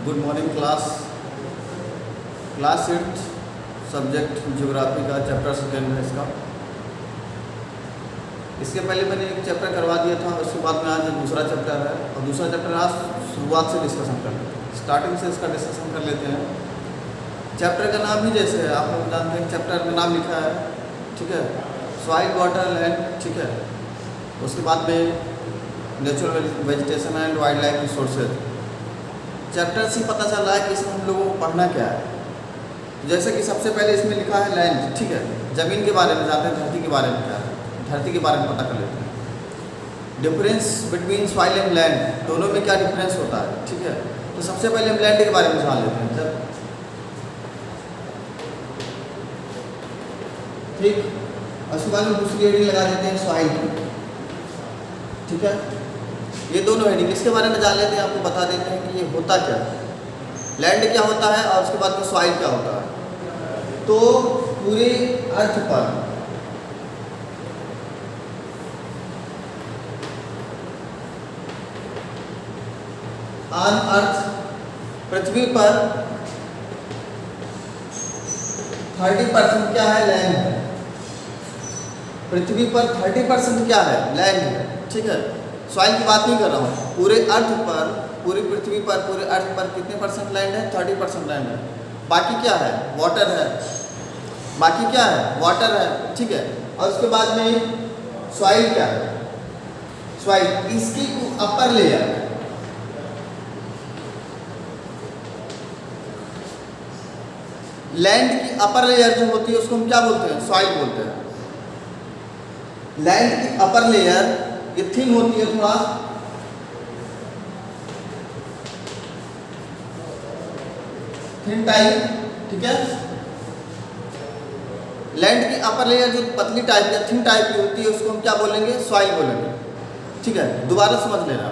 Good morning class 8 subject geography का chapter second है इसका। इसके पहले मैंने एक चैप्टर करवा दिया था, उसके बाद में आज दूसरा चैप्टर है और दूसरा चैप्टर आज शुरुआत से डिस्कशन कर लेते हैं, स्टार्टिंग से इसका डिस्कशन कर लेते हैं। चैप्टर का नाम ही जैसे है, आप लोग जानते हैं चैप्टर में नाम लिखा है, ठीक है, सॉइल वाटर लैंड, ठीक है। उसके बाद में natural vegetation and wild life resources. Chapter से पता चल रहा है कि इसमें हम लोगों को पढ़ना क्या है। जैसे कि सबसे पहले इसमें लिखा है लैंड, ठीक है, ज़मीन के बारे में जानते हैं, धरती के बारे में क्या है, धरती के बारे में पता कर लेते हैं। Difference between soil and land, दोनों में क्या डिफरेंस होता है, ठीक है। तो सबसे पहले हम लैंड के बारे में जान लेते हैं जब, ठीक। उसके बाद में दूसरी हेडिंग लगा देते हैं सॉइल की, ठीक है। ये दोनों हेडिंग इसके बारे में जान लेते हैं, आपको बता देते हैं कि ये होता क्या है, लैंड क्या होता है और उसके बाद में सॉइल क्या होता है। तो पूरे अर्थ पर ऑन अर्थ, पृथ्वी पर 30% क्या है, लैंड है। पृथ्वी पर 30% क्या है, लैंड है, ठीक है। सॉइल की बात नहीं कर रहा हूँ, पूरे अर्थ पर, पूरी पृथ्वी पर, पूरे अर्थ पर कितने परसेंट लैंड है, 30% लैंड है। बाकी क्या है, वाटर है, बाकी क्या है, वाटर है, ठीक है। और उसके बाद में सॉइल क्या है, सॉइल इसकी अपर लेयर, लैंड की अपर लेयर जो होती है उसको हम क्या बोलते हैं, सॉइल बोलते हैं। लैंड की अपर लेयर ये थिन होती है, थोड़ा थिन टाइप, ठीक है। लैंड की अपर लेयर जो पतली टाइप या थिन टाइप की होती है उसको हम क्या बोलेंगे, सॉइल बोलेंगे, ठीक है। दोबारा समझ लेना,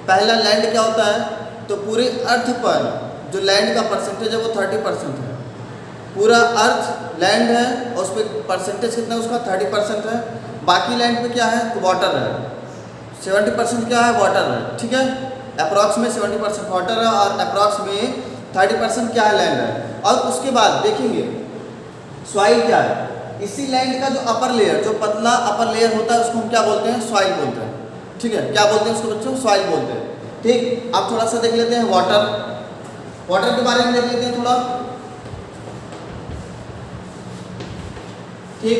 पहला लैंड क्या होता है, तो पूरे अर्थ पर जो लैंड का परसेंटेज है वो 30% है। पूरा अर्थ लैंड है और उस पर परसेंटेज कितना है उसका, 30% है। बाकी लैंड पे क्या है, तो वाटर है, 70% क्या है, वाटर है, ठीक है। अप्रॉक्स में 70% वाटर है और अप्रॉक्स में 30% क्या है, लैंड है। और उसके बाद देखेंगे सॉइल क्या है, इसी लैंड का जो अपर लेयर, जो पतला अपर लेयर होता है उसको हम क्या बोलते हैं, सॉइल बोलते हैं, ठीक है। क्या बोलते हैं उसको बच्चों, सॉइल बोलते हैं, ठीक। अब थोड़ा सा देख लेते हैं वाटर, वाटर के बारे में देख लेते हैं थोड़ा, ठीक।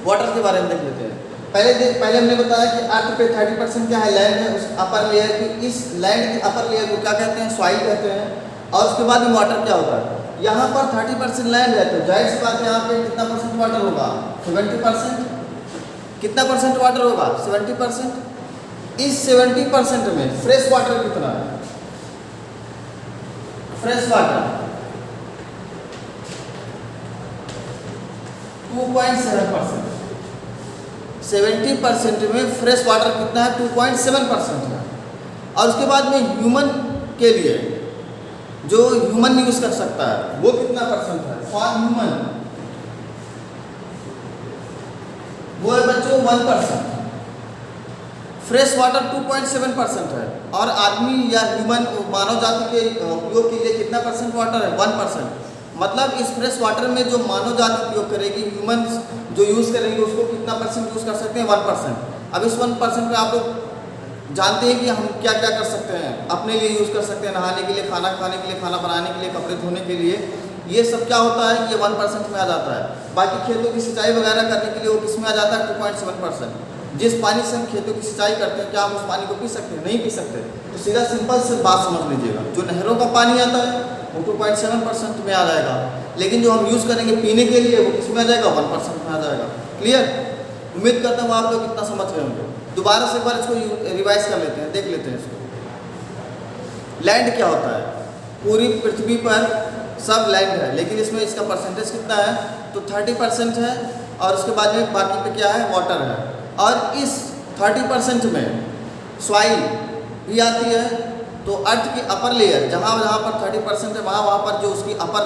वाटर के बारे में देख लेते हैं। पहले हमने बताया कि अर्थ पे 30% क्या है, लैंड है। उस अपर लेयर की, इस लैंड की अपर लेयर को क्या कहते हैं, सॉइल कहते हैं। और उसके बाद में वाटर क्या होता है, यहाँ पर 30% लैंड है तो जाहिर सी बात है यहाँ पे कितना परसेंट वाटर होगा, 70%। कितना परसेंट वाटर होगा, 70%। इस 70% में फ्रेश वाटर कितना है, फ्रेश वाटर 2.7%। 70% में फ्रेश वाटर कितना है, 2.7% है। और उसके बाद में ह्यूमन के लिए जो ह्यूमन यूज कर सकता है वो कितना परसेंट है, फॉर ह्यूमन वो है बच्चों 1%। फ्रेश वाटर 2.7% है और आदमी या ह्यूमन मानव जाति के उपयोग के लिए कितना परसेंट वाटर है, 1%। मतलब इस फ्रेश वाटर में जो मानव जाति उपयोग करेगी, ह्यूमंस जो यूज़ करेंगे उसको कितना परसेंट यूज़ कर सकते हैं, 1%। अब इस 1% में आप लोग जानते हैं कि हम क्या क्या कर सकते हैं, अपने लिए यूज़ कर सकते हैं, नहाने के लिए, खाना खाने के लिए, खाना बनाने के लिए, कपड़े धोने के लिए। ये सब क्या होता है, ये 1% में आ जाता है। बाकी खेतों की सिंचाई वगैरह करने के लिए वो किस में आ जाता है, 2.7%। जिस पानी से हम खेतों की सिंचाई करते हैं क्या हम उस पानी को पी सकते हैं, नहीं पी सकते। तो सीधा सिंपल से बात समझ लीजिएगा, जो नहरों का पानी आता है वो 2.7% में आ जाएगा, लेकिन जो हम यूज़ करेंगे पीने के लिए वो किस में आ जाएगा, 1% में आ जाएगा। क्लियर? उम्मीद करता हूँ आप लोग इतना समझ गए होंगे। दोबारा से एक बार इसको रिवाइज कर लेते हैं, देख लेते हैं इसको। लैंड क्या होता है, पूरी पृथ्वी पर सब लैंड है, लेकिन इसमें इसका परसेंटेज कितना है, तो 30% है। और उसके बाद में बाकी पे क्या है, वाटर है। और इस 30% में सॉइल भी आती है। तो अर्थ की अपर लेयर जहाँ जहाँ पर 30% है वहाँ पर जो उसकी अपर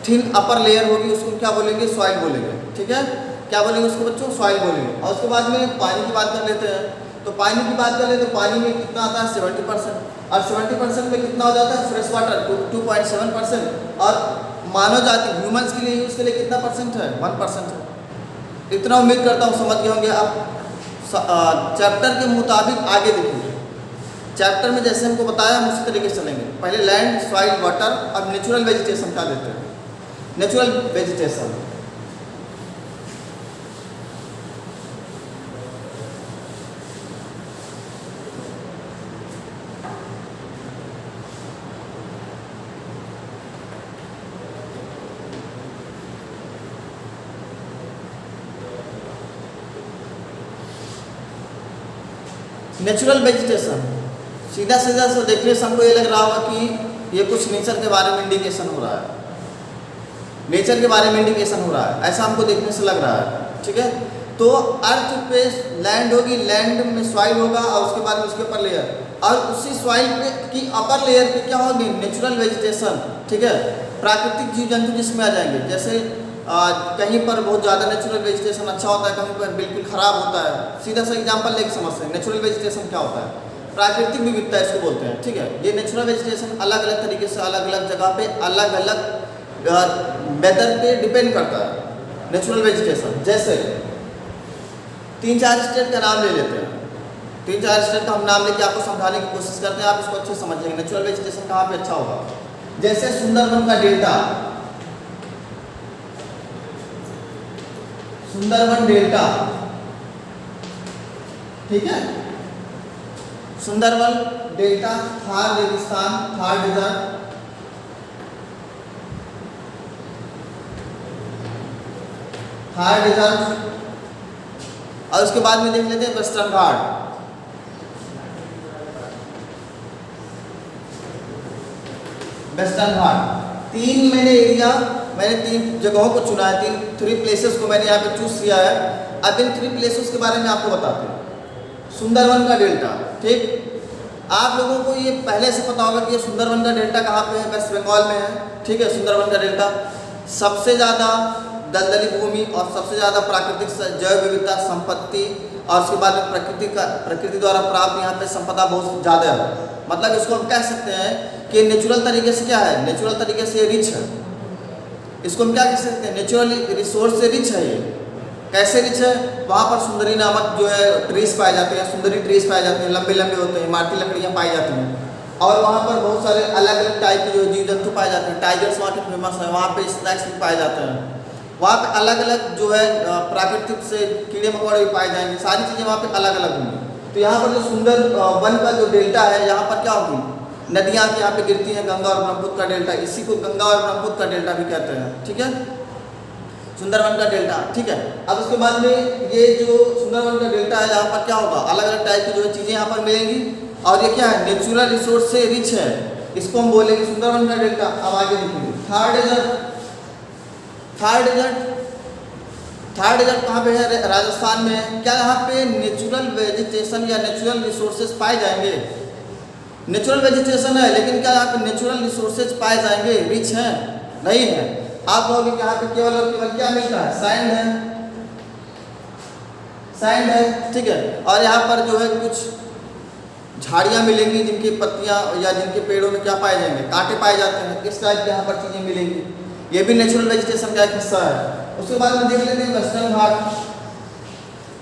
थिन अपर लेयर होगी उसको क्या बोलेंगे, सॉइल बोलेंगे, ठीक है। क्या बोलेंगे उसको बच्चों, सॉइल बोलेंगे। और उसके बाद में पानी की बात कर लेते हैं। तो पानी की बात करें तो पानी में कितना आता है 70%, और 70% में कितना हो जाता है फ्रेश वाटर 2.7%, और मानव जाति ह्यूमंस के लिए यूज़ के लिए कितना परसेंट है 1% है। इतना उम्मीद करता हूँ समझ गए होंगे। अब चैप्टर के मुताबिक आगे देखेंगे। चैप्टर में जैसे हमको बताया हम उसी तरीके से चलेंगे। पहले लैंड, सॉइल, वाटर, अब नेचुरल वेजिटेशन क्या देते हैं। नेचुरल वेजिटेशन नेचुरल वेजिटेशन सीधा सीधा से देखने से हमको ये लग रहा होगा कि ये कुछ नेचर के बारे में इंडिकेशन हो रहा है, नेचर के बारे में इंडिकेशन हो रहा है, ऐसा हमको देखने से लग रहा है। ठीक है, तो अर्थ पे लैंड होगी, लैंड में सॉइल होगा और उसके बाद में उसके ऊपर लेयर, और उसी सॉइल पे की अपर लेयर पे क्या होगी नेचुरल वेजिटेशन। ठीक है, प्राकृतिक जीव जंतु जिसमें आ जाएंगे। जैसे कहीं पर बहुत ज़्यादा नेचुरल वेजिटेशन अच्छा होता है, कहीं पर बिल्कुल ख़राब होता है। सीधा सा एग्जांपल लेके समझते हैं नेचुरल वेजिटेशन क्या होता है। प्राकृतिक विविधता इसको बोलते हैं। ठीक है, ये नेचुरल वेजिटेशन अलग अलग तरीके से अलग अलग जगह पे अलग अलग वेदर पे डिपेंड करता है नेचुरल वेजिटेशन। जैसे 3-4 स्टेट का नाम ले लेते हैं, 3-4 स्टेट का हम नाम लेके आपको समझाने की कोशिश करते हैं, आप इसको अच्छे से समझेंगे नेचुरल वेजिटेशन कहाँ पे अच्छा होगा। जैसे सुंदरबन का डेल्टा, सुंदरबन डेल्टा, ठीक है, सुंदरबन डेल्टा, थार रेगिस्तान, थार डेजर्ट, थार डेजर्ट, और उसके बाद में देख लेते हैं वेस्टर्न घाट। वेस्टर्न घाट मैंने तीन जगहों को चुना है, 3 प्लेसेस को मैंने यहाँ पे चूज किया है। अब इन 3 प्लेसेस के बारे में आपको बताते हैं। सुंदरबन का डेल्टा, ठीक, आप लोगों को ये पहले से पता होगा कि ये सुंदरबन का डेल्टा कहाँ पे है, वेस्ट बंगाल में है। ठीक है, सुंदरबन का डेल्टा सबसे ज़्यादा दलदली भूमि और सबसे ज़्यादा प्राकृतिक जैव विविधता संपत्ति, और उसके बाद में प्रकृति द्वारा प्राप्त यहाँ पे संपदा बहुत ज़्यादा है। मतलब इसको हम कह सकते हैं कि नेचुरल तरीके से क्या है, नेचुरल तरीके से रिच है। इसको हम क्या कह सकते हैं, नेचुरल रिसोर्स से रिच है। ये कैसे रिच है, वहाँ पर सुंदरी नामक जो है ट्रीज पाए जाते हैं, सुंदरी ट्रीज पाए जाते हैं, लंबे लंबे होते हैं, इमारती लकड़ियाँ पाई जाती हैं, और वहाँ पर बहुत सारे अलग अलग टाइप के जो जीव जंतु पाए जाते हैं। टाइगर्स वहाँ के फेमस है, वहाँ पे स्नैक्स भी पाए जाते हैं, वहाँ पे अलग अलग जो है प्राकृतिक से कीड़े मकोड़े भी पाए जाएंगे, सारी चीज़ें वहाँ पे अलग अलग होंगी। तो यहाँ पर जो सुंदरबन का जो डेल्टा है, यहाँ पर क्या होगी, नदियाँ यहाँ पे गिरती हैं, गंगा और ब्रह्मपुत्र का डेल्टा, इसी को गंगा और ब्रह्मपुत्र का डेल्टा भी कहते हैं। ठीक है, सुंदरबन का डेल्टा। ठीक है, अब उसके बाद में ये जो सुंदरबन का डेल्टा है, यहाँ पर क्या होगा, अलग अलग टाइप की जो है चीज़ें यहाँ पर मिलेंगी, और ये क्या है, नेचुरल रिसोर्स से रिच है। इसको हम बोलेंगे सुंदरबन का डेल्टा। अब आगे देखेंगे Thar desert. Thar desert, Thar desert कहाँ पे है, राजस्थान में है। क्या यहाँ पे नेचुरल वेजिटेशन या नेचुरल रिसोर्सेज पाए जाएंगे, नेचुरल वेजिटेशन है, लेकिन क्या यहाँ पे नेचुरल रिसोर्सेज पाए जाएंगे, रिच है, नहीं है। आप कहोगे कि यहाँ पे केवल और केवल क्या मिलता है, सैंड है, सैंड है। ठीक है, और यहाँ पर जो है कुछ झाड़ियाँ मिलेंगी जिनकी पत्तियाँ या जिनके पेड़ों में क्या पाए जाएंगे, कांटे पाए जाते हैं, इस टाइप के यहाँ पर चीज़ें मिलेंगी। ये भी नेचुरल वेजिटेशन का एक हिस्सा है। उसके बाद में देख लेते हैं वेस्टर्न घाट।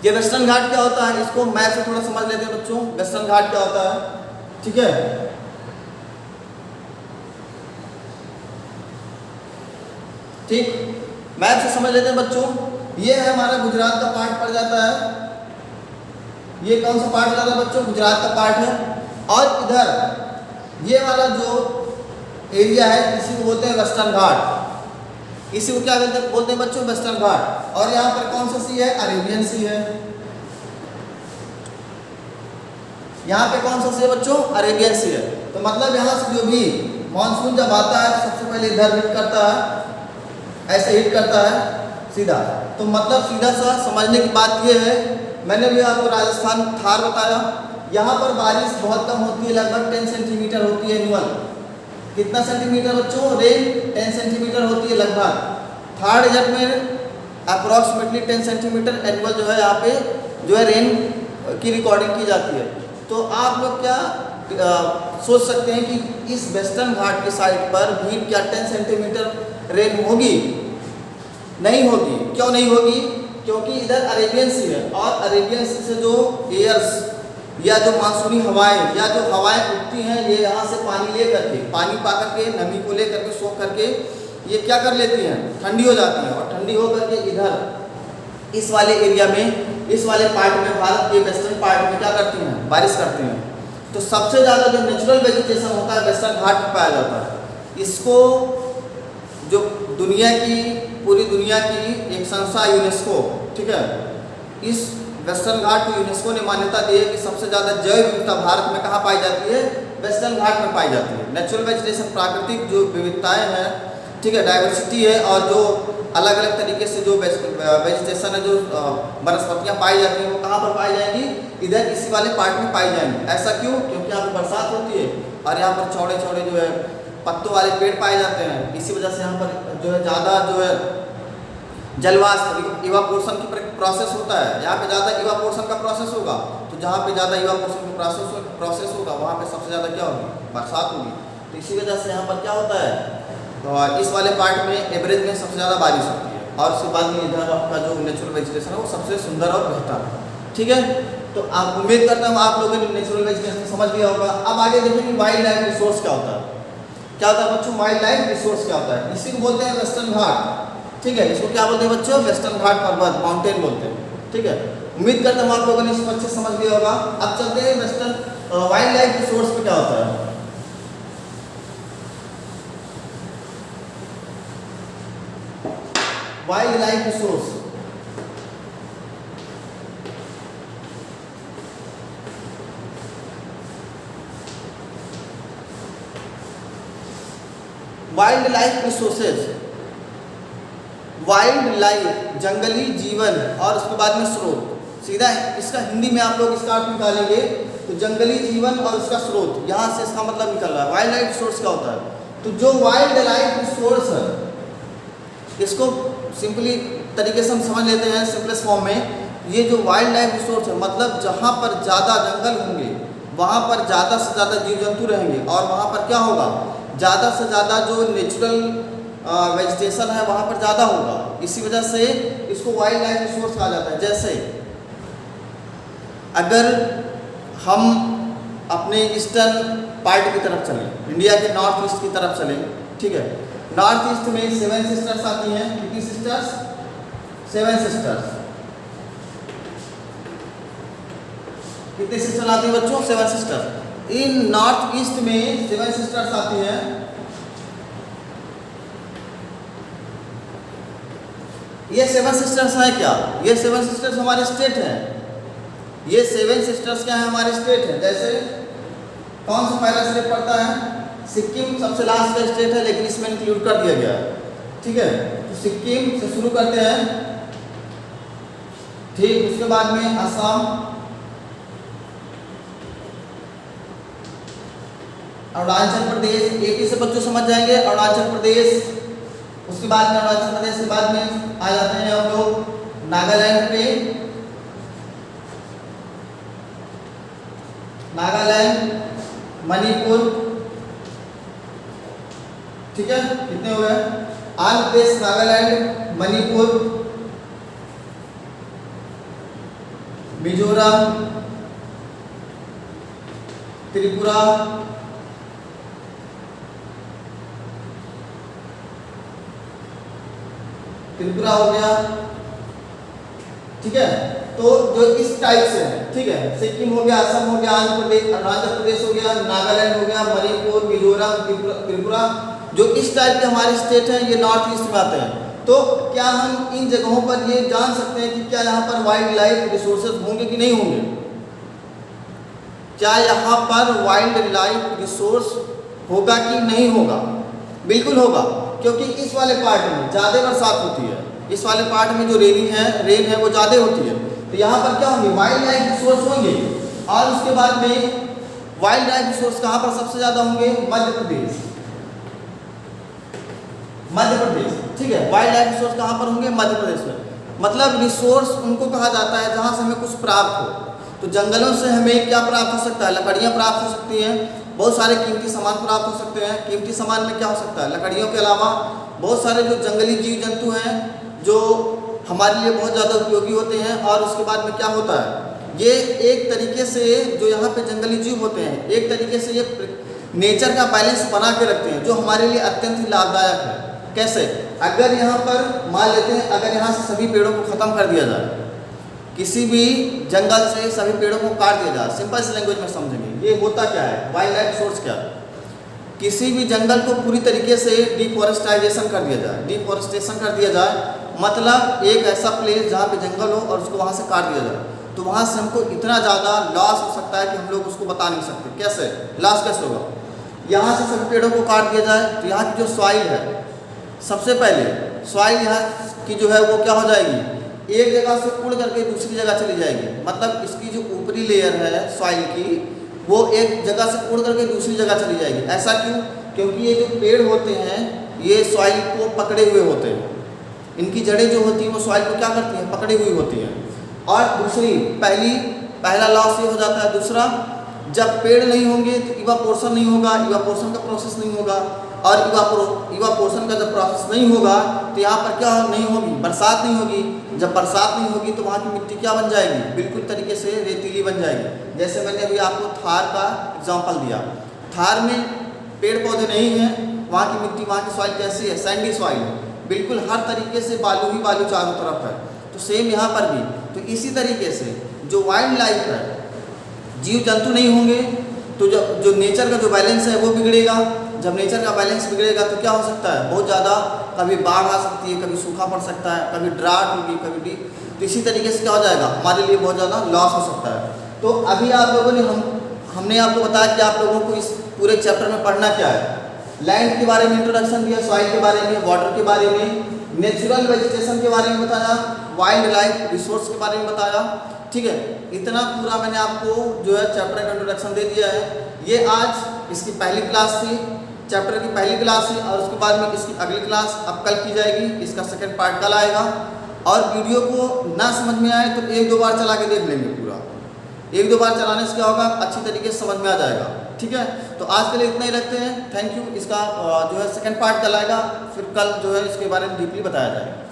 ये वेस्टर्न घाट क्या होता है, इसको मैप से थोड़ा समझ लेते हैं बच्चों। वेस्टर्न घाट क्या होता है, ठीक है, ठीक, मैप से समझ लेते हैं बच्चों। ये है हमारा गुजरात का पार्ट पड़ जाता है। ये कौन सा पार्ट जाता है बच्चों, गुजरात का पार्ट है। और इधर ये वाला जो एरिया है, इसी को बोलते हैं वेस्टर्न घाट। इसी को क्या बोलते हैं बच्चों, वेस्टर्न घाट। और यहाँ पर कौन सा सी है, अरेबियन सी है। यहाँ पे कौन सा सी है बच्चों, अरेबियन सी है। तो मतलब यहाँ से जो भी मानसून जब आता है सबसे पहले इधर हिट करता है, ऐसे हिट करता है सीधा। तो मतलब सीधा सा समझने की बात ये है, मैंने भी आपको राजस्थान थार बताया, यहाँ पर बारिश बहुत कम होती है, लगभग 10 सेंटीमीटर होती है एनुअल। कितना सेंटीमीटर बच्चों, रेन 10 सेंटीमीटर होती है लगभग। थार डेजर्ट में अप्रॉक्सीमेटली 10 सेंटीमीटर एनुअल जो है यहाँ पे जो है रेन की रिकॉर्डिंग की जाती है। तो आप लोग क्या सोच सकते हैं कि इस वेस्टर्न घाट की साइड पर भी क्या 10 सेंटीमीटर रेन होगी? नहीं होगी। क्यों नहीं होगी? क्योंकि इधर अरेबियन सी है और अरेबियन सी से जो एयर्स या जो मानसूनी हवाएं या जो हवाएं उठती हैं ये यहाँ से पानी ले करके, पानी पा करके, नमी को ले करके, सोख करके ये क्या कर लेती हैं? ठंडी हो जाती हैं। और ठंडी हो करके इधर इस वाले एरिया में, इस वाले पार्ट में, भारत के वेस्टर्न पार्ट में क्या करती हैं? बारिश करती हैं। तो सबसे ज़्यादा जो नेचुरल वेजिटेशन होता है वेस्टर्न घाट में पाया जाता है। इसको जो दुनिया की, पूरी दुनिया की एक संस्था यूनेस्को, ठीक है, इस वेस्टर्न घाट को यूनेस्को ने मान्यता दी है कि सबसे ज़्यादा जैव विविधता भारत में कहाँ पाई जाती है? वेस्टर्न घाट में पाई जाती है। नेचुरल वेजिटेशन, प्राकृतिक जो विविधताएं हैं, ठीक है, डाइवर्सिटी है, और जो अलग अलग तरीके से जो वेजिटेशन है, जो वनस्पतियाँ पाई जाती हैं वो कहाँ पर पाई जाएंगी? इधर इसी वाले पार्ट में पाई जाएंगी। ऐसा क्यों? क्योंकि यहाँ पर बरसात होती है और यहाँ पर चौड़े चौड़े जो है पत्तों वाले पेड़ पाए जाते हैं। इसी वजह से यहाँ पर जो है ज़्यादा जो है जलवाष्प इवापोरेशन की प्रोसेस होता है। यहाँ पे ज़्यादा इवापोरेशन का प्रोसेस होगा, तो जहाँ पे ज़्यादा इवापोरेशन का प्रोसेस होगा वहाँ पे सबसे ज़्यादा क्या होगी? बरसात होगी। तो इसी वजह से यहाँ पर क्या होता है, तो इस वाले पार्ट में एवरेज में सबसे ज़्यादा बारिश होती है और उसके बाद में इधर आपका जो नेचुरल वेजिटेशन है वो सबसे सुंदर और बेहतर है। ठीक है, तो आप उम्मीद करता हूँ आप लोगों ने नेचुरल वेजिटेशन समझ लिया होगा। अब आगे देखेंगे वाइल्ड लाइफ रिसोर्स क्या होता है। क्या होता है बच्चों? वाइल्ड लाइफ रिसोर्स क्या होता है? इसी को बोलते हैं वेस्टर्न घाट। ठीक है, इसको क्या बोलते हैं बच्चों? वेस्टर्न घाट पर्वत, माउंटेन बोलते हैं। ठीक है, उम्मीद करता हूँ आप लोगों ने इसको अच्छे समझ लिया होगा। अब चलते हैं वेस्टर्न वाइल्ड लाइफ रिसोर्स पे क्या होता है। Wild life resource wild life resources, wild life जंगली जीवन, और उसके बाद में स्रोत। सीधा इसका हिंदी में आप लोग इसका अर्थ निकालेंगे तो जंगली जीवन और उसका स्रोत, यहाँ से इसका मतलब निकल रहा है। वाइल्ड लाइफ रिसोर्स क्या होता है? तो जो वाइल्ड लाइफ रिसोर्स है इसको सिंपली तरीके से हम समझ लेते हैं सिंपलेस्ट फॉर्म में। ये जो वाइल्ड लाइफ रिसोर्स है मतलब जहाँ पर ज़्यादा जंगल होंगे वहाँ पर ज़्यादा से ज़्यादा जीव जंतु रहेंगे और वहाँ पर क्या होगा? ज़्यादा से ज़्यादा जो नेचुरल वेजिटेशन है वहाँ पर ज़्यादा होगा। इसी वजह से इसको वाइल्ड लाइफ रिसोर्स कहा जाता है। जैसे अगर हम अपने ईस्टर्न पार्ट की तरफ चलें, इंडिया के नॉर्थ ईस्ट की तरफ चलें, ठीक है, नॉर्थ ईस्ट में 7 सिस्टर्स आती हैं। कितनी सिस्टर्स? 7 सिस्टर्स। कितनी सिस्टर आती है बच्चों? 7 सिस्टर्स। इन नॉर्थ ईस्ट में 7 सिस्टर्स आती हैं। ये 7 सिस्टर्स हैं क्या? ये 7 सिस्टर्स हमारे स्टेट हैं। ये 7 सिस्टर्स क्या है? हमारे स्टेट है। जैसे कौन सा पहला स्टेट पड़ता है? सिक्किम सबसे लास्ट का स्टेट है लेकिन इसमें इंक्लूड कर दिया गया है। ठीक है, तो सिक्किम से शुरू करते हैं, ठीक, उसके बाद में असम, अरुणाचल प्रदेश, एक ही से बच्चों समझ जाएंगे, अरुणाचल प्रदेश। उसके बाद में अरुणाचल प्रदेश के बाद में आ जाते हैं हम लोग नागालैंड पे, नागालैंड, मणिपुर, ठीक है, कितने हो गए? आंध्र प्रदेश, नागालैंड, मणिपुर, मिजोरम, त्रिपुरा, त्रिपुरा हो गया। ठीक है, तो जो इस टाइप से है, ठीक है, सिक्किम हो गया, असम हो गया, आंध्र प्रदेश, अरुणाचल प्रदेश हो गया, नागालैंड हो गया, मणिपुर, मिजोरम, त्रिपुरा, जो इस टाइप के हमारे स्टेट हैं ये नॉर्थ ईस्ट में आते हैं। तो क्या हम इन जगहों पर ये जान सकते हैं कि क्या यहाँ पर वाइल्ड लाइफ रिसोर्सेज होंगे कि नहीं होंगे? क्या यहाँ पर वाइल्ड लाइफ रिसोर्स होगा कि नहीं होगा? बिल्कुल होगा, क्योंकि इस वाले पार्ट में ज़्यादा बरसात होती है। इस वाले पार्ट में जो रेन है वो ज़्यादा होती है, तो यहाँ पर क्या होंगे? वाइल्ड लाइफ रिसोर्स होंगे। और उसके बाद में वाइल्ड लाइफ रिसोर्स कहाँ पर सबसे ज़्यादा होंगे? मध्य प्रदेश, मध्य प्रदेश। ठीक है, वाइल्ड लाइफ रिसोर्स कहाँ पर होंगे? मध्य प्रदेश में। मतलब रिसोर्स उनको कहा जाता है जहाँ से हमें कुछ प्राप्त हो। तो जंगलों से हमें क्या प्राप्त हो सकता है? लकड़ियाँ प्राप्त हो सकती हैं, बहुत सारे कीमती सामान प्राप्त हो सकते हैं। कीमती सामान में क्या हो सकता है? लकड़ियों के अलावा बहुत सारे जो जंगली जीव जंतु हैं जो हमारे लिए बहुत ज़्यादा उपयोगी होते हैं। और उसके बाद में क्या होता है, ये एक तरीके से जो यहाँ पे जंगली जीव होते हैं, एक तरीके से ये नेचर का बैलेंस बना के रखते हैं, जो हमारे लिए अत्यंत ही लाभदायक है। कैसे? अगर यहाँ पर मान लेते हैं, अगर यहाँ से सभी पेड़ों को ख़त्म कर दिया जाए, किसी भी जंगल से सभी पेड़ों को काट दिया जाए, सिंपल सी लैंग्वेज में समझेंगे, ये होता क्या है? वाइल्ड लाइफ सोर्स क्या है? किसी भी जंगल को पूरी तरीके से डिफॉरेस्टाइजेशन कर दिया जाए। डिफॉरेस्टेशन कर दिया जाए मतलब एक ऐसा प्लेस जहाँ पे जंगल हो और उसको वहाँ से काट दिया जाए, तो वहाँ से हमको इतना ज़्यादा लॉस हो सकता है कि हम लोग उसको बता नहीं सकते। कैसे लॉस कैसे होगा? यहाँ से सभी पेड़ों को काट दिया जाए तो यहाँ की जो सॉइल है, सबसे पहले सॉइल यहाँ की जो है वो क्या हो जाएगी, एक जगह से उड़ करके दूसरी जगह चली जाएगी। मतलब इसकी जो ऊपरी लेयर है सॉइल की, वो एक जगह से उड़ करके दूसरी जगह चली जाएगी। ऐसा क्यों? क्योंकि ये जो पेड़ होते हैं ये सॉइल को पकड़े हुए होते हैं। इनकी जड़ें जो होती हैं वो सॉइल को क्या करती हैं? पकड़ी हुई होती हैं। और दूसरी पहला लॉस ये हो जाता है। दूसरा, जब पेड़ नहीं होंगे तो इवापोरेशन नहीं होगा, इवापोरेशन का प्रोसेस नहीं होगा। और इवापोरेशन का जब प्रोसेस नहीं होगा तो यहाँ पर क्या नहीं होगी? बरसात नहीं होगी। जब बरसात नहीं होगी तो वहाँ की मिट्टी क्या बन जाएगी? बिल्कुल तरीके से रेतीली बन जाएगी। जैसे मैंने अभी आपको थार का एग्जांपल दिया, थार में पेड़ पौधे नहीं हैं, वहाँ की मिट्टी, वहाँ की सॉइल कैसी है? सैंडी सॉइल है, बिल्कुल हर तरीके से बालू ही बालू चारों तरफ है। तो सेम यहाँ पर भी। तो इसी तरीके से जो वाइल्ड लाइफ है, जीव जंतु नहीं होंगे तो जो नेचर का जो बैलेंस है वो बिगड़ेगा। जब नेचर का बैलेंस बिगड़ेगा तो क्या हो सकता है? बहुत ज़्यादा कभी बाढ़ आ सकती है, कभी सूखा पड़ सकता है, कभी ड्राट होगी, कभी तो इसी तरीके से क्या हो जाएगा? हमारे लिए बहुत ज़्यादा लॉस हो सकता है। तो अभी आप लोगों ने हमने आपको बताया कि आप लोगों को इस पूरे चैप्टर में पढ़ना क्या है। लैंड के बारे में इंट्रोडक्शन दिया, सॉइल के बारे में, वाटर के बारे में, नेचुरल वेजिटेशन के बारे में बताया, वाइल्ड लाइफ रिसोर्स के बारे में बताया। ठीक है, इतना पूरा मैंने आपको जो है चैप्टर का इंट्रोडक्शन दे दिया है। ये आज इसकी पहली क्लास थी, चैप्टर की पहली क्लास थी। और उसके बाद में इसकी अगली क्लास अब कल की जाएगी, इसका सेकंड पार्ट कल आएगा। और वीडियो को ना समझ में आए तो एक दो बार चला के देख लेंगे पूरा। एक दो बार चलाने से क्या होगा? अच्छी तरीके से समझ में आ जाएगा। ठीक है, तो आज के लिए इतना ही रखते हैं। Thank you. इसका जो है सेकंड पार्ट कल आएगा, फिर कल जो है इसके बारे में डीपली बताया जाएगा।